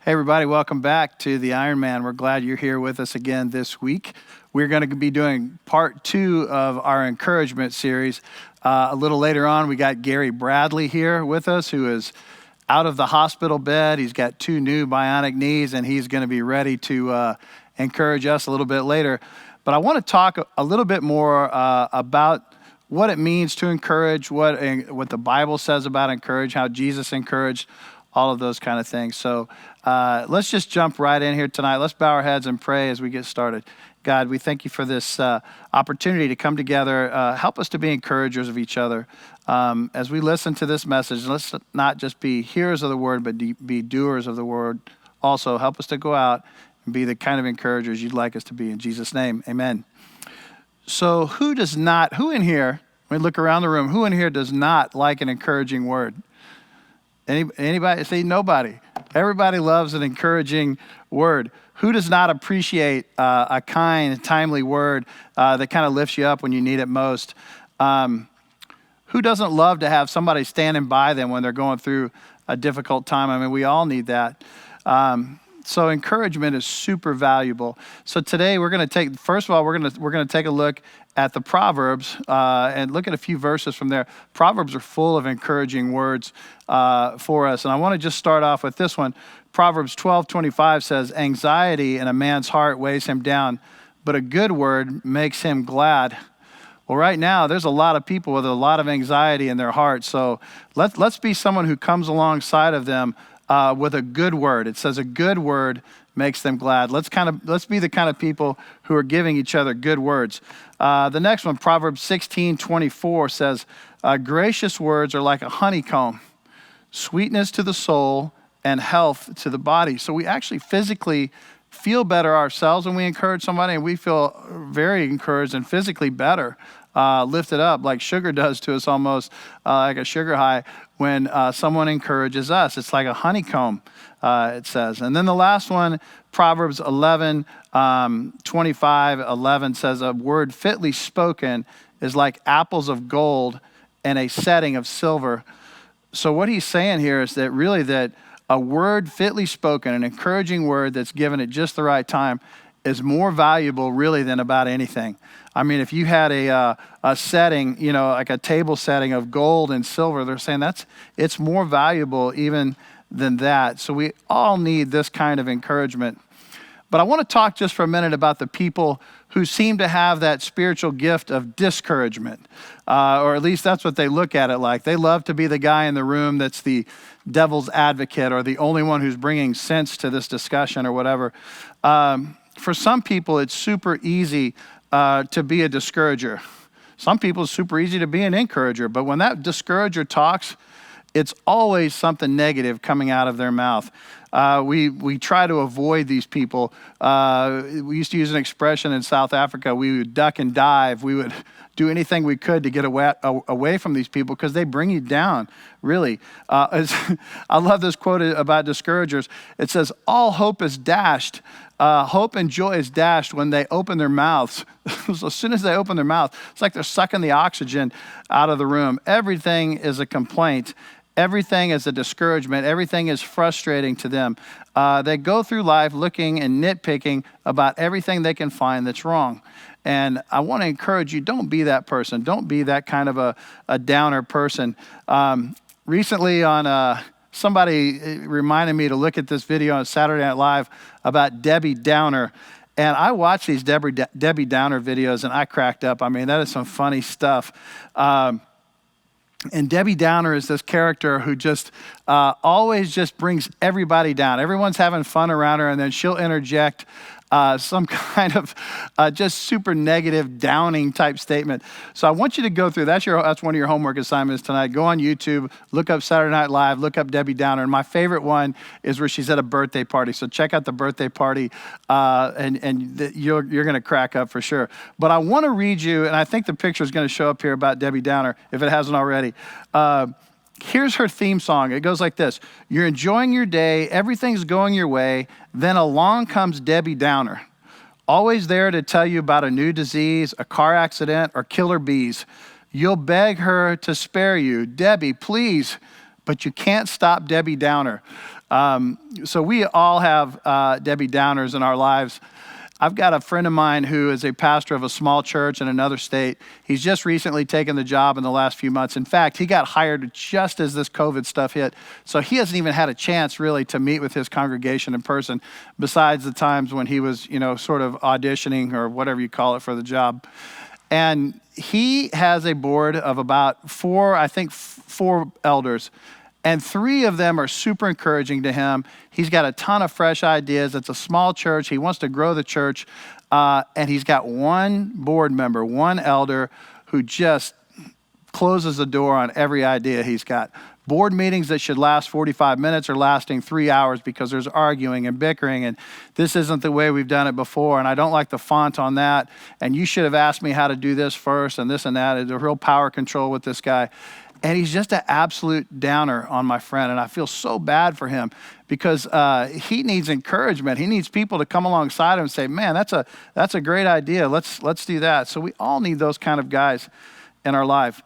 Hey everybody, welcome back to the Ironman. We're glad you're here with us again this week. We're going to be doing part 2 of our encouragement series. A little later on, we got Gary Bradley here with us, who is out of the hospital bed. He's got 2 new bionic knees, and he's going to be ready to encourage us a little bit later. But I want to talk a little bit more about what it means to encourage, what the Bible says about encourage, how Jesus encouraged, all of those kind of things. So let's just jump right in here tonight. Let's bow our heads and pray as we get started. God, we thank you for this opportunity to come together. Help us to be encouragers of each other. As we listen to this message, let's not just be hearers of the word, but be doers of the word. Also, help us to go out and be the kind of encouragers you'd like us to be. In Jesus' name, amen. So who in here, when we look around the room, who in here does not like an encouraging word? Anybody? See, nobody. Everybody loves an encouraging word. Who does not appreciate a kind, timely word that kind of lifts you up when you need it most? Who doesn't love to have somebody standing by them when they're going through a difficult time? I mean, we all need that. So encouragement is super valuable. So today we're going to take, first of all, we're going to take a look at the Proverbs and look at a few verses from there. Proverbs are full of encouraging words for us. And I want to just start off with this one. Proverbs 12:25 says, "Anxiety in a man's heart weighs him down, but a good word makes him glad." Well, right now, there's a lot of people with a lot of anxiety in their heart. So let's be someone who comes alongside of them with a good word. It says a good word makes them glad. Let's be the kind of people who are giving each other good words. The next one, Proverbs 16:24 says, "Gracious words are like a honeycomb, sweetness to the soul and health to the body." So we actually physically feel better ourselves when we encourage somebody, and we feel very encouraged and physically better, lifted up like sugar does to us, almost like a sugar high when someone encourages us. It's like a honeycomb, it says. And then the last one, Proverbs 11:25 says, "A word fitly spoken is like apples of gold and a setting of silver." So what he's saying here is that really that a word fitly spoken, an encouraging word that's given at just the right time, is more valuable really than about anything. I mean, if you had a setting, like a table setting of gold and silver, they're saying it's more valuable even than that. So we all need this kind of encouragement. But I want to talk just for a minute about the people who seem to have that spiritual gift of discouragement, or at least that's what they look at it like. They love to be the guy in the room that's the devil's advocate or the only one who's bringing sense to this discussion or whatever. For some people, it's super easy to be a discourager. Some people, it's super easy to be an encourager. But when that discourager talks, it's always something negative coming out of their mouth. We try to avoid these people. We used to use an expression in South Africa. We would duck and dive. We would do anything we could to get away from these people because they bring you down, really. I love this quote about discouragers. It says, "All hope is dashed. Hope and joy is dashed when they open their mouths." So as soon as they open their mouth, it's like they're sucking the oxygen out of the room. Everything is a complaint. Everything is a discouragement. Everything is frustrating to them. They go through life looking and nitpicking about everything they can find that's wrong. And I want to encourage you, don't be that person. Don't be that kind of a downer person. Recently somebody reminded me to look at this video on Saturday Night Live about Debbie Downer. And I watched these Debbie Downer videos and I cracked up. I mean, that is some funny stuff. And Debbie Downer is this character who just always just brings everybody down. Everyone's having fun around her, and then she'll interject some kind of just super negative, downing type statement. So I want you to go through. That's one of your homework assignments tonight. Go on YouTube, look up Saturday Night Live, look up Debbie Downer. And my favorite one is where she's at a birthday party. So check out the birthday party, and you're going to crack up for sure. But I want to read you, and I think the picture is going to show up here about Debbie Downer if it hasn't already. Here's her theme song. It goes like this. "You're enjoying your day. Everything's going your way. Then along comes Debbie Downer. Always there to tell you about a new disease, a car accident, or killer bees. You'll beg her to spare you. Debbie, please, but you can't stop Debbie Downer. So we all have Debbie Downers in our lives. I've got a friend of mine who is a pastor of a small church in another state. He's just recently taken the job in the last few months. In fact, he got hired just as this COVID stuff hit. So he hasn't even had a chance really to meet with his congregation in person, besides the times when he was, sort of auditioning or whatever you call it for the job. And he has a board of about four elders. And 3 of them are super encouraging to him. He's got a ton of fresh ideas. It's a small church. He wants to grow the church. And he's got one board member, one elder, who just closes the door on every idea he's got. Board meetings that should last 45 minutes are lasting 3 hours because there's arguing and bickering. And this isn't the way we've done it before. And I don't like the font on that. And you should have asked me how to do this first and this and that. It's a real power control with this guy. And he's just an absolute downer on my friend. And I feel so bad for him because he needs encouragement. He needs people to come alongside him and say, man, that's a great idea. Let's do that. So we all need those kind of guys in our life.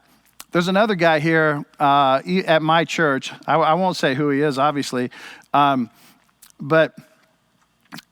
There's another guy here at my church. I won't say who he is, obviously. But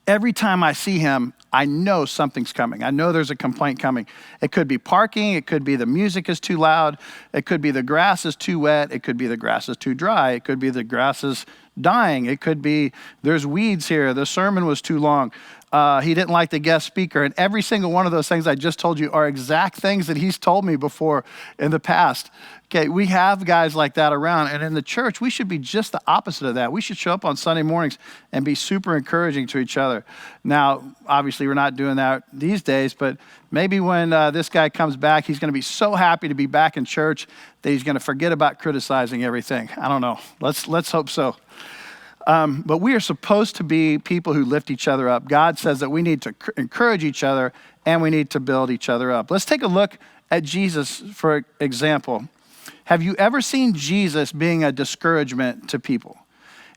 every time I see him, I know something's coming. I know there's a complaint coming. It could be parking. It could be the music is too loud. It could be the grass is too wet. It could be the grass is too dry. It could be the grass is dying. It could be there's weeds here. The sermon was too long. He didn't like the guest speaker. And every single one of those things I just told you are exact things that he's told me before in the past. Okay, we have guys like that around. And in the church, we should be just the opposite of that. We should show up on Sunday mornings and be super encouraging to each other. Now, obviously, we're not doing that these days, but maybe when this guy comes back, he's going to be so happy to be back in church that he's going to forget about criticizing everything. I don't know. Let's hope so. But we are supposed to be people who lift each other up. God says that we need to encourage each other and we need to build each other up. Let's take a look at Jesus, for example. Have you ever seen Jesus being a discouragement to people?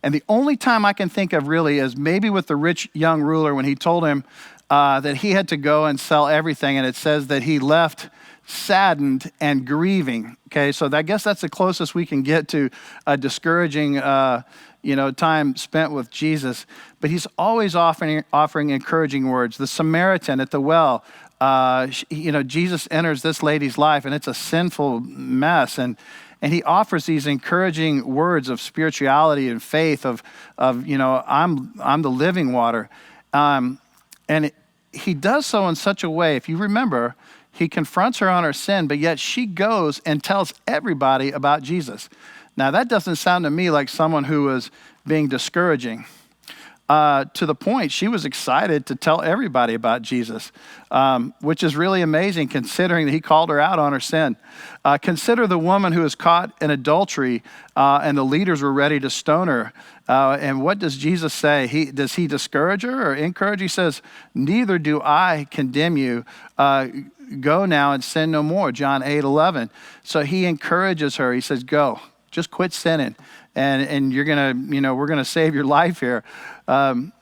And the only time I can think of really is maybe with the rich young ruler when he told him that he had to go and sell everything. And it says that he left saddened and grieving. Okay, so I guess that's the closest we can get to a discouraging time spent with Jesus. But he's always offering encouraging words. The Samaritan at the well, Jesus enters this lady's life and it's a sinful mess. And he offers these encouraging words of spirituality and faith of I'm the living water. He does so in such a way, if you remember, he confronts her on her sin, but yet she goes and tells everybody about Jesus. Now, that doesn't sound to me like someone who was being discouraging. To the point, she was excited to tell everybody about Jesus, which is really amazing considering that he called her out on her sin. Consider the woman who was caught in adultery and the leaders were ready to stone her. And what does Jesus say? Does he discourage her or encourage? He says, neither do I condemn you. Go now and sin no more, John 8:11. So he encourages her. He says, go. Just quit sinning, and you're gonna, we're gonna save your life here. And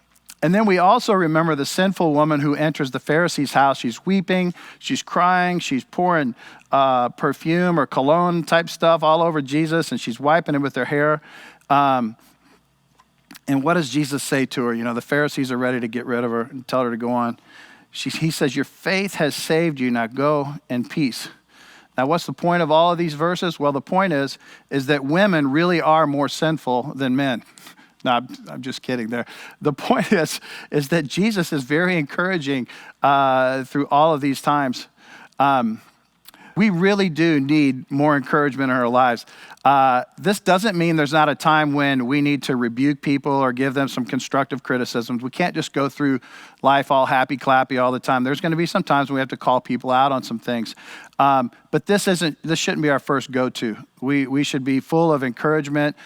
then we also remember the sinful woman who enters the Pharisee's house. She's weeping, she's crying, she's pouring perfume or cologne type stuff all over Jesus, and she's wiping it with her hair. And what does Jesus say to her? The Pharisees are ready to get rid of her and tell her to go on. He says, your faith has saved you. Now go in peace. Now, what's the point of all of these verses? Well, the point is that women really are more sinful than men. No, I'm just kidding there. The point is that Jesus is very encouraging through all of these times. We really do need more encouragement in our lives. This doesn't mean there's not a time when we need to rebuke people or give them some constructive criticisms. We can't just go through life all happy clappy all the time. There's going to be some times when we have to call people out on some things. But this shouldn't be our first go-to. We should be full of encouragement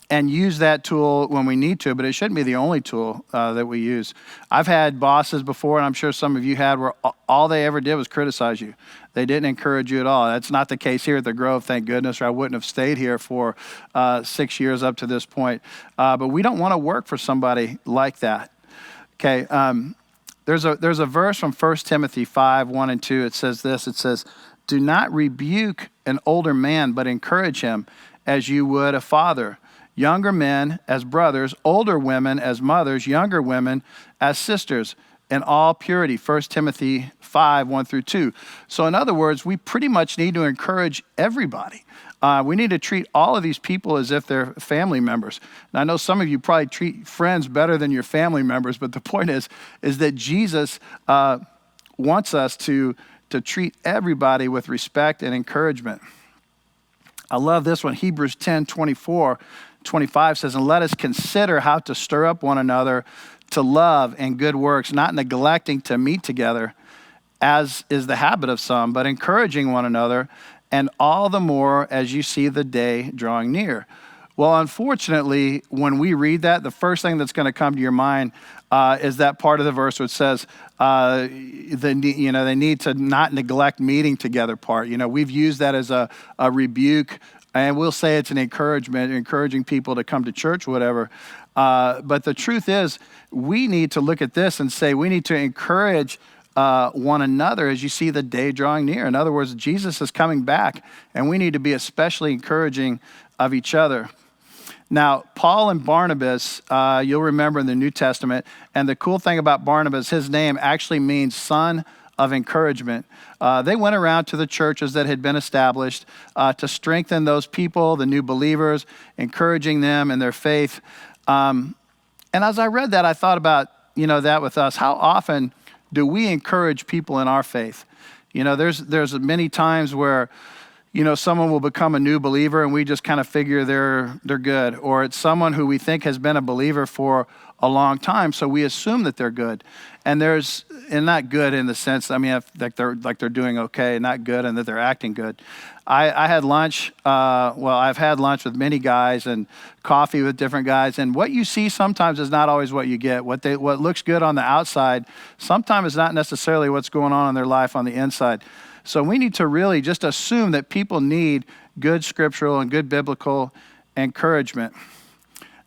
and use that tool when we need to, but it shouldn't be the only tool that we use. I've had bosses before, and I'm sure some of you had, where all they ever did was criticize you. They didn't encourage you at all. That's not the case here at the Grove, thank goodness, or I wouldn't have stayed here for 6 years up to this point. But we don't want to work for somebody like that. Okay, there's a verse from 1 Timothy 5:1-2. It says this, it says, do not rebuke an older man, but encourage him as you would a father. Younger men as brothers, older women as mothers, younger women as sisters, in all purity. 1 Timothy 5, 1 through 2. So in other words, we pretty much need to encourage everybody. We need to treat all of these people as if they're family members. And I know some of you probably treat friends better than your family members, but the point is that Jesus wants us to treat everybody with respect and encouragement. I love this one. Hebrews 10, 24, 25 says, and let us consider how to stir up one another to love and good works, not neglecting to meet together, as is the habit of some, but encouraging one another, and all the more as you see the day drawing near. Well, unfortunately, when we read that, the first thing that's going to come to your mind is that part of the verse which says, they need to not neglect meeting together part. We've used that as a rebuke, and we'll say it's an encouragement, encouraging people to come to church, whatever. But the truth is, we need to look at this and say we need to encourage one another as you see the day drawing near. In other words, Jesus is coming back, and we need to be especially encouraging of each other. Now, Paul and Barnabas, you'll remember in the New Testament, and the cool thing about Barnabas, his name actually means son of encouragement. They went around to the churches that had been established to strengthen those people, the new believers, encouraging them in their faith. And as I read that, I thought about, that with us. How often do we encourage people in our faith? There's many times where, someone will become a new believer and we just kind of figure they're good. Or it's someone who we think has been a believer for a long time, so we assume that they're good. And not good in the sense, like they're doing okay, not good, and that they're acting good. I had lunch, I've had lunch with many guys and coffee with different guys, and what you see sometimes is not always what you get. What looks good on the outside sometimes is not necessarily what's going on in their life on the inside. So we need to really just assume that people need good scriptural and good biblical encouragement.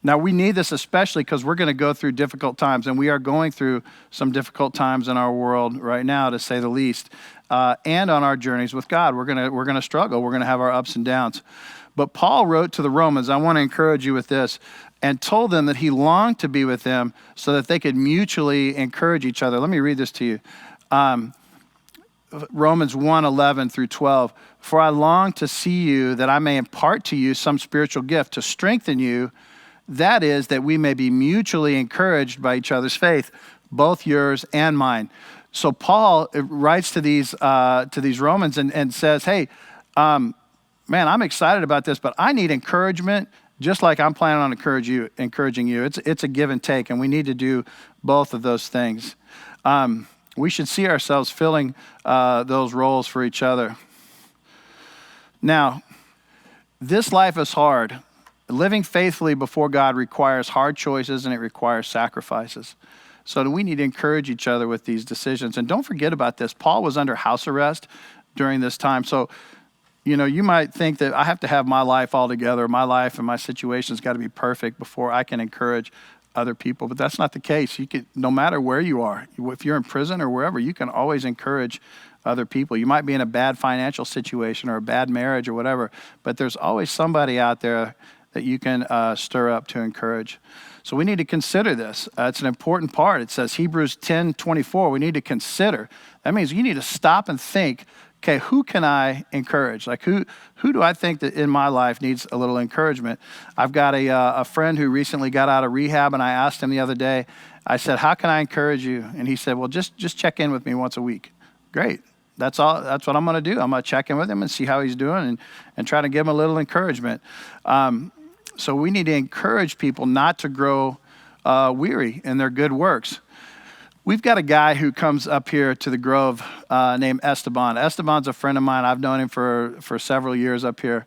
Now, we need this especially because we're going to go through difficult times, and we are going through some difficult times in our world right now, to say the least. And on our journeys with God, we're going to struggle. We're going to have our ups and downs. But Paul wrote to the Romans, I want to encourage you with this, and told them that he longed to be with them so that they could mutually encourage each other. Let me read this to you. Romans 1:11 through 12. For I long to see you that I may impart to you some spiritual gift to strengthen you. That is, that we may be mutually encouraged by each other's faith, both yours and mine. So Paul writes to these Romans and says, hey, man, I'm excited about this, but I need encouragement just like I'm planning on encouraging you. It's a give and take, and we need to do both of those things. We should see ourselves filling those roles for each other. Now, this life is hard. Living faithfully before God requires hard choices and it requires sacrifices. So we need to encourage each other with these decisions. And don't forget about this. Paul was under house arrest during this time. So, you might think that I have to have my life all together. My life and my situation's got to be perfect before I can encourage other people. But that's not the case. You can, no matter where you are, if you're in prison or wherever, you can always encourage other people. You might be in a bad financial situation or a bad marriage or whatever, but there's always somebody out there that you can stir up to encourage. So we need to consider this. It's an important part. It says Hebrews 10:24. We need to consider. That means you need to stop and think, okay, who can I encourage? Like who do I think that in my life needs a little encouragement? I've got a friend who recently got out of rehab, and I asked him the other day, I said, how can I encourage you? And he said, well, just check in with me once a week. Great. That's all. That's what I'm going to do. I'm going to check in with him and see how he's doing and try to give him a little encouragement. So we need to encourage people not to grow weary in their good works. We've got a guy who comes up here to the Grove named Esteban. Esteban's a friend of mine. I've known him for several years up here.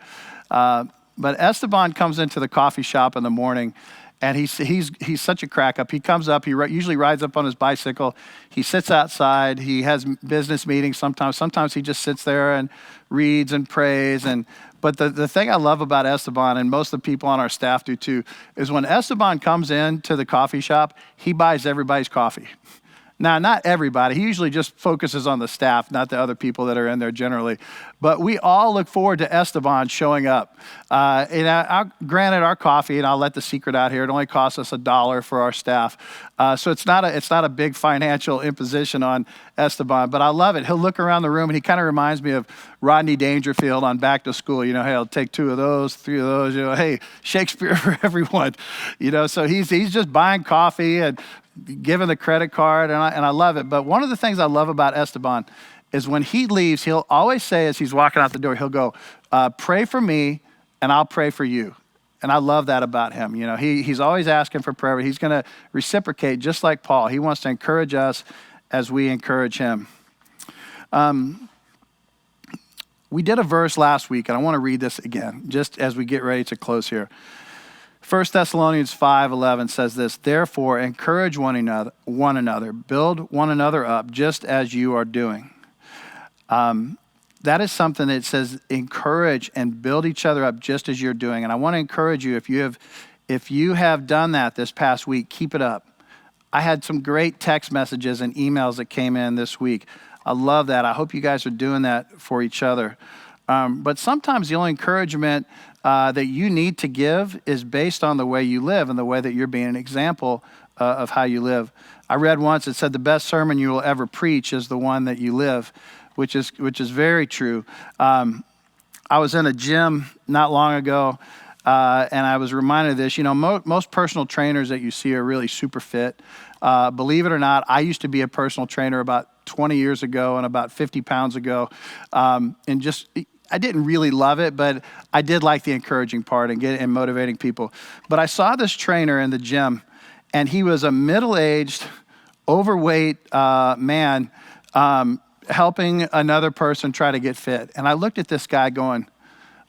But Esteban comes into the coffee shop in the morning, and he's such a crack up. He comes up, usually rides up on his bicycle. He sits outside. He has business meetings sometimes. Sometimes he just sits there and reads and prays. But the thing I love about Esteban, and most of the people on our staff do too, is when Esteban comes in to the coffee shop, he buys everybody's coffee. Now, not everybody. He usually just focuses on the staff, not the other people that are in there generally. But we all look forward to Esteban showing up. Granted, our coffee, and I'll let the secret out here, it only costs us $1 for our staff. So it's not a big financial imposition on Esteban, but I love it. He'll look around the room, and he kind of reminds me of Rodney Dangerfield on Back to School. Hey, I'll take 2 of those, 3 of those. Hey, Shakespeare for everyone. So he's just buying coffee and giving the credit card, and I love it. But one of the things I love about Esteban is when he leaves, he'll always say as he's walking out the door, he'll go, pray for me, and I'll pray for you. And I love that about him. He's always asking for prayer, but he's going to reciprocate just like Paul. He wants to encourage us as we encourage him. We did a verse last week, and I want to read this again, just as we get ready to close here. 1 Thessalonians 5:11 says this, therefore encourage one another, build one another up, just as you are doing. That is something that says encourage and build each other up just as you're doing. And I want to encourage you, if you have done that this past week, keep it up. I had some great text messages and emails that came in this week. I love that. I hope you guys are doing that for each other. But sometimes the only encouragement that you need to give is based on the way you live and the way that you're being an example of how you live. I read once, it said the best sermon you will ever preach is the one that you live, which is very true. I was in a gym not long ago, and I was reminded of this. Most personal trainers that you see are really super fit. Believe it or not, I used to be a personal trainer about 20 years ago and about 50 pounds ago, I didn't really love it, but I did like the encouraging part and motivating people. But I saw this trainer in the gym, and he was a middle-aged, overweight man helping another person try to get fit. And I looked at this guy going,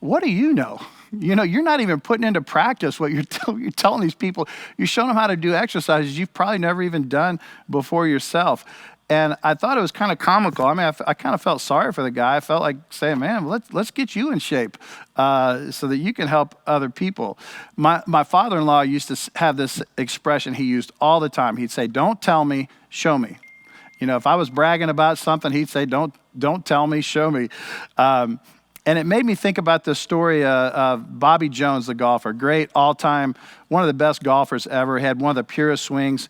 what do you know? You're not even putting into practice what you're telling these people. You're showing them how to do exercises you've probably never even done before yourself. And I thought it was kind of comical. I kind of felt sorry for the guy. I felt like saying, man, let's get you in shape so that you can help other people. My father-in-law used to have this expression he used all the time. He'd say, don't tell me, show me. If I was bragging about something, he'd say, don't tell me, show me. And it made me think about the story of Bobby Jones, the golfer. Great all-time, one of the best golfers ever. He had one of the purest swings.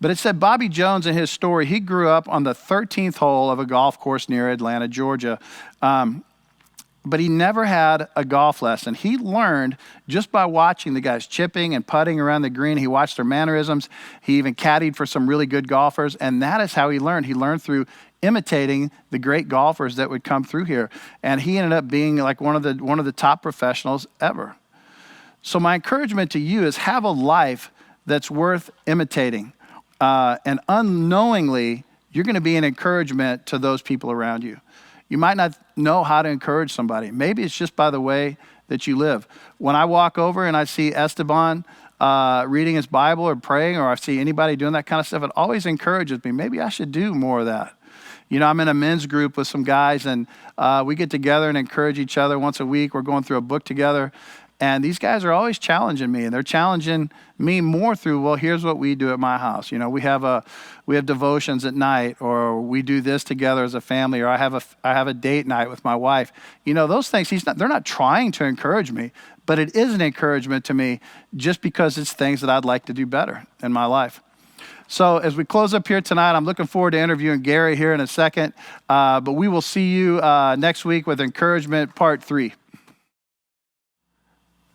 But it said Bobby Jones in his story, he grew up on the 13th hole of a golf course near Atlanta, Georgia. But he never had a golf lesson. He learned just by watching the guys chipping and putting around the green. He watched their mannerisms. He even caddied for some really good golfers. And that is how he learned. He learned through imitating the great golfers that would come through here. And he ended up being like one of the top professionals ever. So my encouragement to you is have a life that's worth imitating. And unknowingly, you're going to be an encouragement to those people around you. You might not know how to encourage somebody. Maybe it's just by the way that you live. When I walk over and I see Esteban reading his Bible or praying, or I see anybody doing that kind of stuff, it always encourages me. Maybe I should do more of that. I'm in a men's group with some guys, and we get together and encourage each other once a week. We're going through a book together. And these guys are always challenging me, and they're challenging me more through, well, here's what we do at my house. We have devotions at night, or we do this together as a family, or I have a date night with my wife. Those things, they're not trying to encourage me, but it is an encouragement to me just because it's things that I'd like to do better in my life. So as we close up here tonight, I'm looking forward to interviewing Gary here in a second, but we will see you next week with Encouragement Part 3.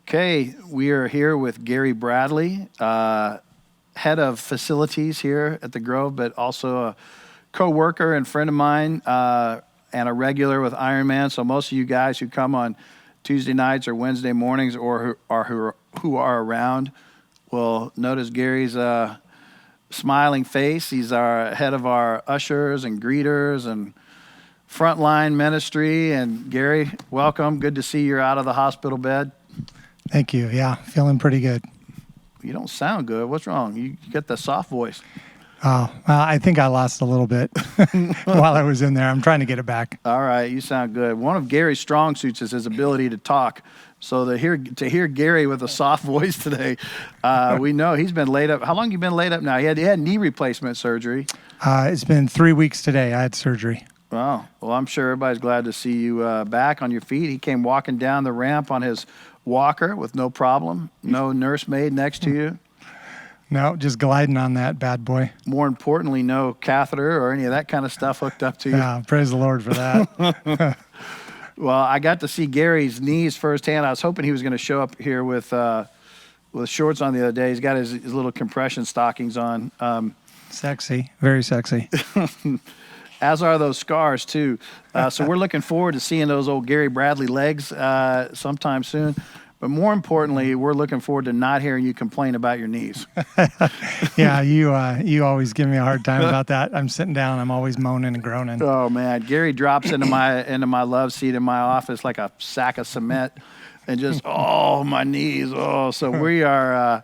Okay, we are here with Gary Bradley, head of facilities here at the Grove, but also a co-worker and friend of mine and a regular with Ironman. So most of you guys who come on Tuesday nights or Wednesday mornings or who are around will notice Gary's smiling face. He's our head of our ushers and greeters and frontline ministry. And Gary, welcome. Good to see you're out of the hospital bed. Thank you. Yeah, feeling pretty good. You don't sound good. What's wrong? You get the soft voice. Oh, well, I think I lost a little bit while I was in there. I'm trying to get it back. All right, you sound good. One of Gary's strong suits is his ability to talk. So to hear Gary with a soft voice today, we know he's been laid up. How long you been laid up now? He had knee replacement surgery. It's been 3 weeks today. I had surgery. Wow. Well, I'm sure everybody's glad to see you back on your feet. He came walking down the ramp on his walker with no problem. No nursemaid next to you. No, just gliding on that bad boy. More importantly, no catheter or any of that kind of stuff hooked up to you. Yeah, praise the Lord for that. Well, I got to see Gary's knees firsthand. I was hoping he was going to show up here with shorts on the other day. He's got his little compression stockings on. Sexy, very sexy. As are those scars, too. So we're looking forward to seeing those old Gary Bradley legs sometime soon. But more importantly, we're looking forward to not hearing you complain about your knees. Yeah, you always give me a hard time about that. I'm sitting down, I'm always moaning and groaning. Oh, man. Gary drops into my love seat in my office like a sack of cement and just, oh, my knees. Oh, so we are,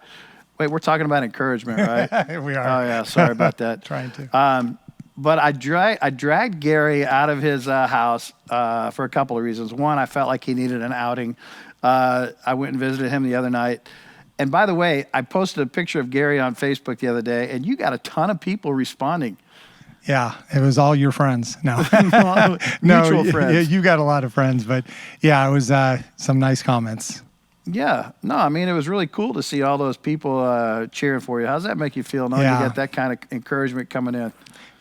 wait, we're talking about encouragement, right? We are. Oh, yeah, sorry about that. Trying to. But I dragged Gary out of his house for a couple of reasons. One, I felt like he needed an outing. I went and visited him the other night. And by the way, I posted a picture of Gary on Facebook the other day, and you got a ton of people responding. Yeah, it was all your friends. No, Mutual friends. You got a lot of friends, but yeah, it was some nice comments. Yeah. No, I mean, it was really cool to see all those people cheering for you. How's that make you feel knowing you get that kind of encouragement coming in?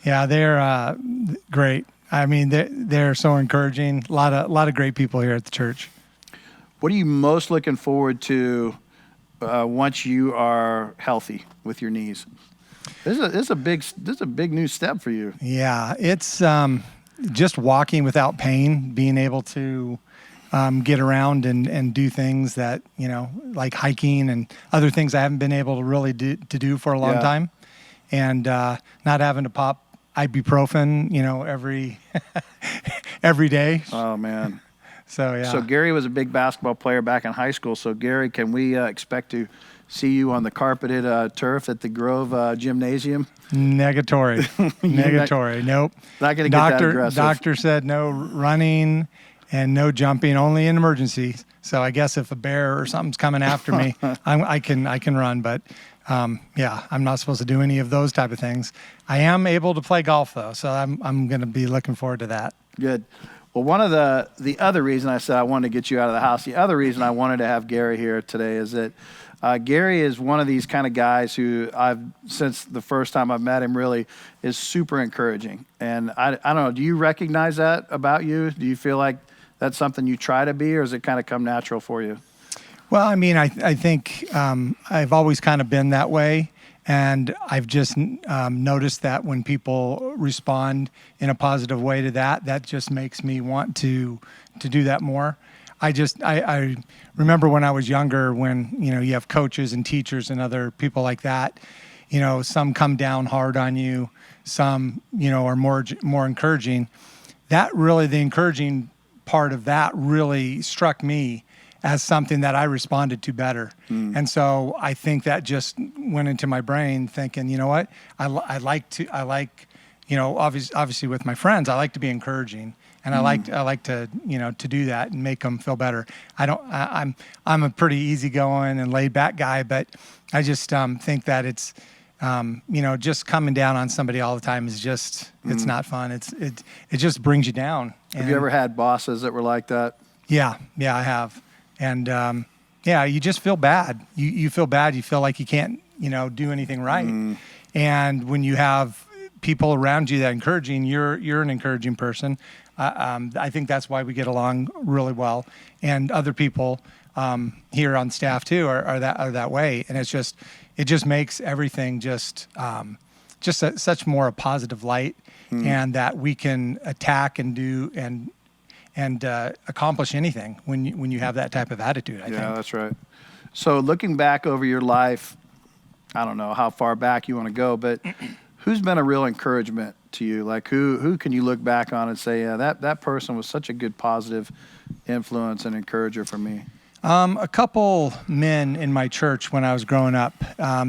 Yeah, they're great. I mean, they're so encouraging. A lot of great people here at the church. What are you most looking forward to once you are healthy with your knees? This is a big new step for you. Yeah, it's just walking without pain, being able to get around and do things that, like hiking and other things I haven't been able to really do for a long time, and not having to pop ibuprofen, every day. Oh man. So yeah. So Gary was a big basketball player back in high school. So Gary, can we expect to see you on the carpeted turf at the Grove Gymnasium? Negatory. Negatory. Nope. Not going to get that aggressive. Doctor said no running and no jumping, only in emergencies. So I guess if a bear or something's coming after me, I can run. But yeah, I'm not supposed to do any of those type of things. I am able to play golf though, so I'm going to be looking forward to that. Good. Well, one of the other reason I said I wanted to get you out of the house, the other reason I wanted to have Gary here today is that Gary is one of these kind of guys who since the first time I've met him, really is super encouraging. And I don't know, do you recognize that about you? Do you feel like that's something you try to be, or does it kind of come natural for you? Well, I mean, I think I've always kind of been that way. And I've just noticed that when people respond in a positive way to that just makes me want to do that more. I remember when I was younger, when, you have coaches and teachers and other people like that, some come down hard on you, some, are more encouraging. That really, the encouraging part of that really struck me as something that I responded to better. And so I think that just went into my brain thinking, you know what, I like, obviously with my friends, I like to be encouraging, and I like to, to do that and make them feel better. I'm a pretty easygoing and laid back guy, but I just think that it's, just coming down on somebody all the time is just, it's not fun. It just brings you down. Have you ever had bosses that were like that? Yeah, I have. And you just feel bad. You feel bad. You feel like you can't, do anything right. And when you have people around you that are encouraging, you're an encouraging person. I think that's why we get along really well. And other people here on staff too are that way. And it just makes everything just such more a positive light, and that we can attack and do and accomplish anything when you have that type of attitude, I think. Yeah, that's right. So looking back over your life, I don't know how far back you want to go, but who's been a real encouragement to you? Like who can you look back on and say, yeah, that person was such a good positive influence and encourager for me? A couple men in my church when I was growing up,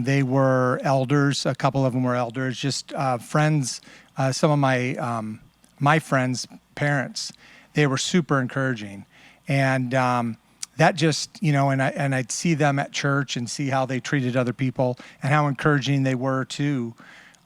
they were elders. A couple of them were elders, just friends. Some of my friends' parents, they were super encouraging. And that just, and I'd see them at church and see how they treated other people and how encouraging they were to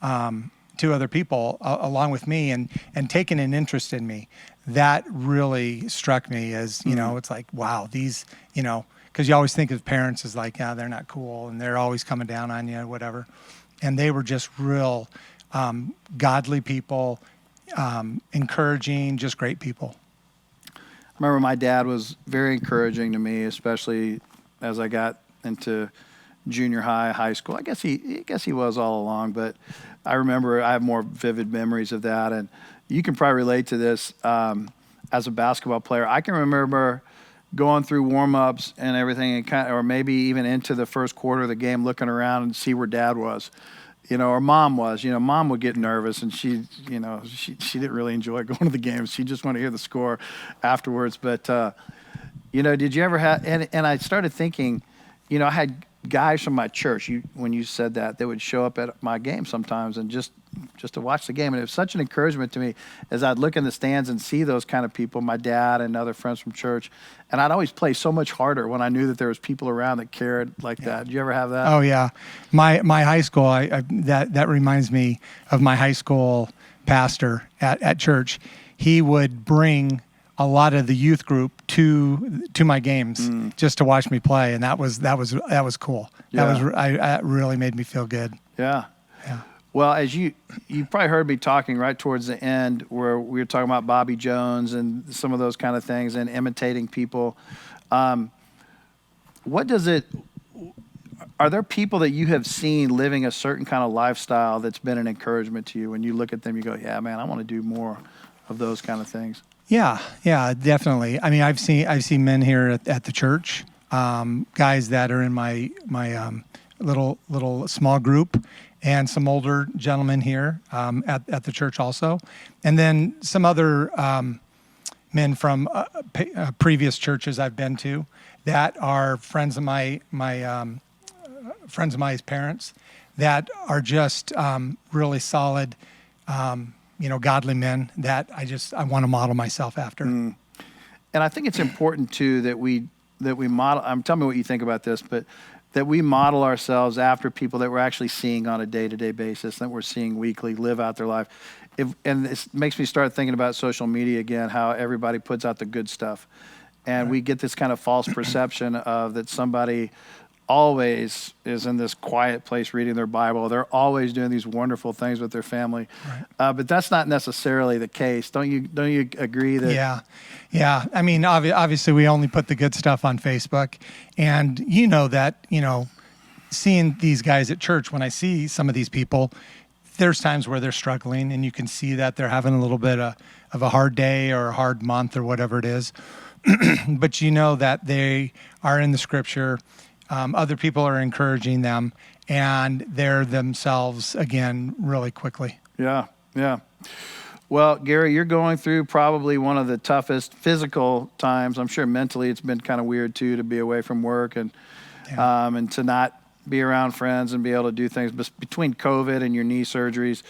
other people along with me, and taking an interest in me. That really struck me as, it's like, wow, these, because you always think of parents as like, yeah, they're not cool and they're always coming down on you, whatever. And they were just real godly people, encouraging, just great people. I remember my dad was very encouraging to me, especially as I got into junior high, high school. I guess he was all along, but I remember I have more vivid memories of that. And you can probably relate to this as a basketball player. I can remember going through warm-ups and everything, and or maybe even into the first quarter of the game, looking around and see where Dad was, or Mom was. Mom would get nervous, and she didn't really enjoy going to the games. She just wanted to hear the score afterwards. But did you ever have? And I started thinking, I had guys from my church. When you said that, they would show up at my game sometimes, and just to watch the game. And it was such an encouragement to me as I'd look in the stands and see those kind of people, my dad and other friends from church. And I'd always play so much harder when I knew that there was people around that cared like that. Did you ever have that? Oh yeah. My high school, that reminds me of my high school pastor at church. He would bring a lot of the youth group to my games just to watch me play. And that was cool. Yeah. That really made me feel good. Yeah. Yeah. Well, as you probably heard me talking right towards the end, where we were talking about Bobby Jones and some of those kind of things and imitating people. Are there people that you have seen living a certain kind of lifestyle that's been an encouragement to you? When you look at them, you go, yeah, man, I want to do more of those kind of things. Yeah, definitely. I mean, I've seen men here at the church, guys that are in my little small group, and some older gentlemen here at the church also, and then some other men from previous churches I've been to that are friends of my parents, that are just really solid, godly men that I want to model myself after. And I think it's important too that we model. Tell me what you think about this, but that we model ourselves after people that we're actually seeing on a day-to-day basis, that we're seeing weekly, live out their life. And this makes me start thinking about social media again, how everybody puts out the good stuff. And we get this kind of false perception of that somebody always is in this quiet place reading their Bible. They're always doing these wonderful things with their family. Right. But that's not necessarily the case. Don't you agree that? Yeah. I mean, obviously we only put the good stuff on Facebook, and seeing these guys at church, when I see some of these people, there's times where they're struggling, and you can see that they're having a little bit of a hard day or a hard month or whatever it is. But that they are in the scripture. Other people are encouraging them, and they're themselves again really quickly. Yeah. Well, Gary, you're going through probably one of the toughest physical times. I'm sure mentally it's been kind of weird too, to be away from work and to not be around friends and be able to do things between COVID and your knee surgeries.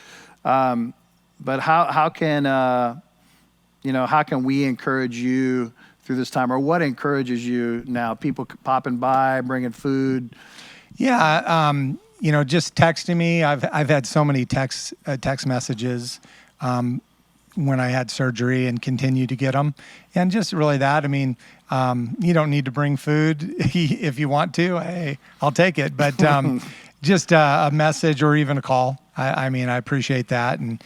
But how can we encourage you through this time, or what encourages you now? People popping by, bringing food. Yeah, just texting me. I've had so many text messages when I had surgery, and continue to get them. And just really that. I mean, you don't need to bring food if you want to. Hey, I'll take it. But just a message or even a call. I appreciate that, and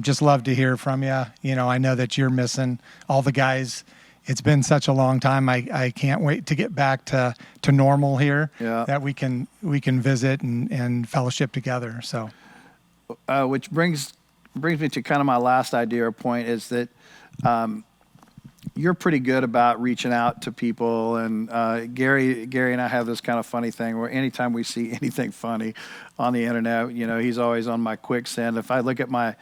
just love to hear from you. I know that you're missing all the guys. It's been such a long time. I can't wait to get back to normal here. Yeah. That we can visit and fellowship together. So, which brings me to kind of my last idea or point, is that you're pretty good about reaching out to people. And Gary and I have this kind of funny thing where anytime we see anything funny on the internet, he's always on my quick send. If I look at my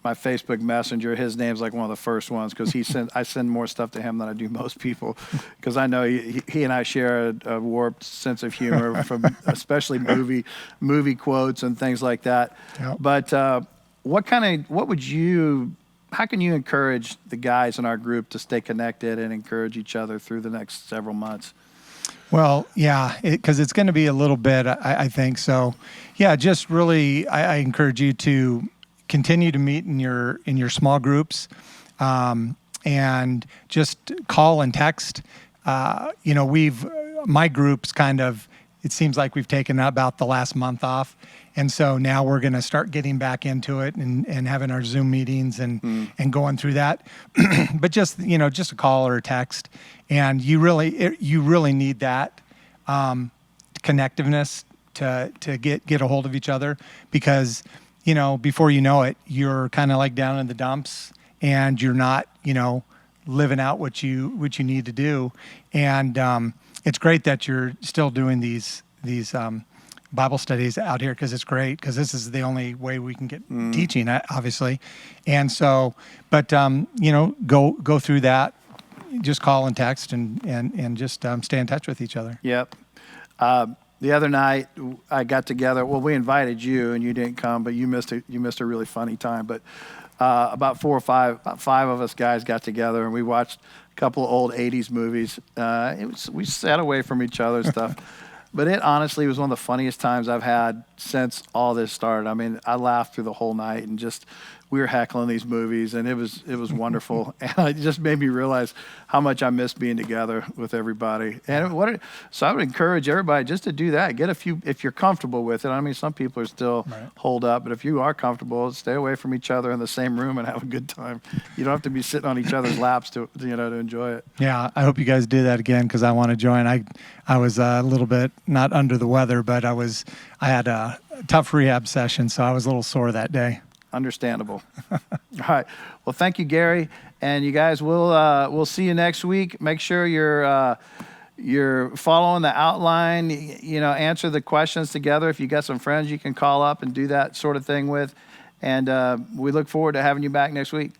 Facebook Messenger, his name's like one of the first ones, because I send more stuff to him than I do most people, because I know he and I share a warped sense of humor from especially movie quotes and things like that. Yep. But what would you how can you encourage the guys in our group to stay connected and encourage each other through the next several months? Well, yeah, because it's going to be a little bit, I think. So, yeah, just really, I encourage you to continue to meet in your small groups, and just call and text. My group's kind of, it seems like we've taken about the last month off. And so now we're going to start getting back into it and having our Zoom meetings and going through that. But just a call or a text. And you really need that connectiveness to get a hold of each other, because, before you know it, you're kind of like down in the dumps and you're not, living out what you need to do. And it's great that you're still doing these Bible studies out here, because it's great, because this is the only way we can get teaching, obviously. And so, but go through that. Just call and text and just stay in touch with each other. Yep. The other night I got together. Well, we invited you and you didn't come, but you missed a really funny time. But about five of us guys got together and we watched a couple of old '80s movies. We sat away from each other and stuff. But it honestly was one of the funniest times I've had since all this started. I mean, I laughed through the whole night, and we were heckling these movies, and it was wonderful. And it just made me realize how much I miss being together with everybody. And so I would encourage everybody just to do that. Get a few, if you're comfortable with it. I mean, some people are still holed up, but if you are comfortable, stay away from each other in the same room and have a good time. You don't have to be sitting on each other's laps to enjoy it. Yeah, I hope you guys do that again, because I want to join. I was a little bit not under the weather, but I had a tough rehab session, so I was a little sore that day. Understandable. All right. Well, thank you, Gary. And you guys, we'll see you next week. Make sure you're following the outline. Answer the questions together. If you got some friends you can call up and do that sort of thing with. And we look forward to having you back next week.